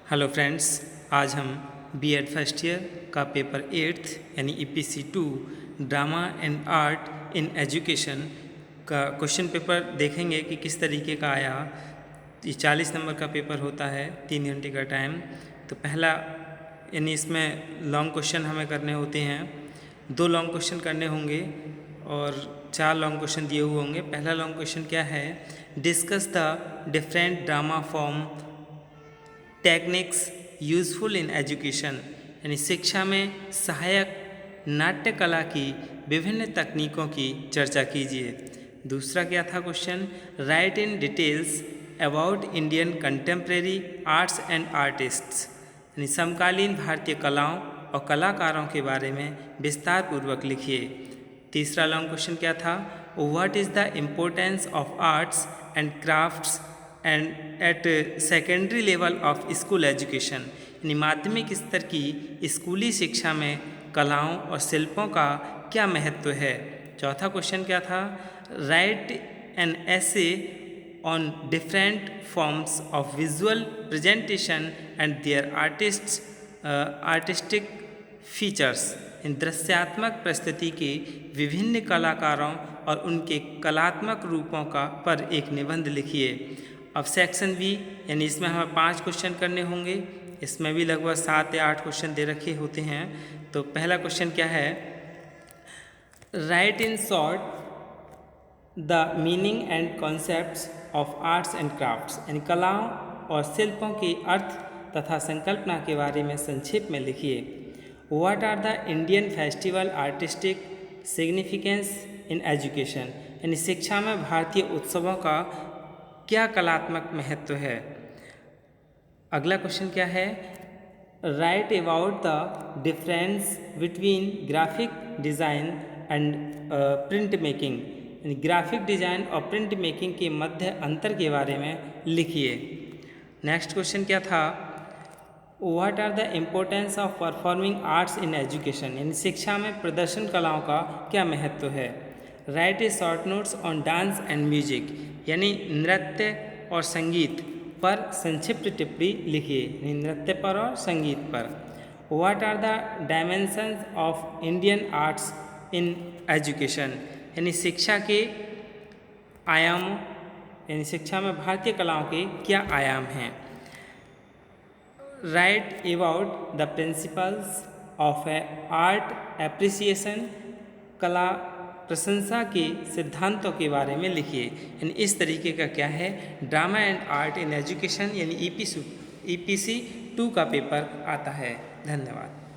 Hello friends, आज हम BEd first year का पेपर 8th यानी EPC 2 drama and art in education का क्वेश्चन पेपर देखेंगे कि किस तरीके का आया। ये 40 नंबर का पेपर होता है, 3 घंटे का टाइम। तो पहला यानी इसमें लॉन्ग क्वेश्चन हमें करने होते हैं, 2 लॉन्ग क्वेश्चन करने होंगे और 4 लॉन्ग क्वेश्चन दिए हुए होंगे। पहला लॉन्ग क्वेश्चन क्या है, discuss the different drama form techniques useful in education, यानी शिक्षा में सहायक नाट्य कला की विभिन्न तकनीकों की चर्चा कीजिए। दूसरा क्या था question, right in details about Indian contemporary arts and artists, यानी समकालीन भारतीय कलाओं और कलाकारों के बारे में विस्तार पूर्वक लिखिए। तीसरा लॉन्ग क्वेश्चन क्या था, what is the importance of arts and crafts and at secondary level of school education, यानी माध्यमिक स्तर की स्कूली शिक्षा में कलाओं और शिल्पों का क्या महत्व है। चौथा क्वेश्चन क्या था, write an essay on different forms of visual presentation and their artistic features, दृश्यात्मक प्रस्तुति के विभिन्न कलाकारों और उनके कलात्मक रूपों का पर एक निबंध लिखिए। अब सेक्शन बी, यानी इसमें हमें 5 क्वेश्चन करने होंगे। इसमें भी लगभग 7 या 8 क्वेश्चन दे रखे होते हैं। तो पहला क्वेश्चन क्या है, right in short the meaning and concepts of arts and crafts, यानी कलाओं और शिल्पों के अर्थ तथा संकल्पना के बारे में संक्षेप में लिखिए। What are the Indian festival artistic significance in education, यानी शिक्षा में भारतीय उत्सवों का क्या कलात्मक महत्व है। अगला क्वेश्चन क्या है, right about the difference between graphic design and print making, यानी ग्राफिक डिज़ाइन और प्रिंट मेकिंग के मध्य अंतर के बारे में लिखिए। नेक्स्ट क्वेश्चन क्या था, what are the importance of performing arts in education, यानी शिक्षा में प्रदर्शन कलाओं का क्या महत्व है। Write a short notes on dance and music, यानी नृत्य और संगीत पर संक्षिप्त टिप्पणी लिखिए, नृत्य पर और संगीत पर। What are the dimensions of Indian arts in education, यानी शिक्षा के आयामों, यानी शिक्षा में भारतीय कलाओं के क्या आयाम हैं। Right about the principles of art appreciation, कला प्रशंसा के सिद्धांतों के बारे में लिखिए। यानी इस तरीके का क्या है, drama and art in education यानी ईपीसी 2 का पेपर आता है। धन्यवाद।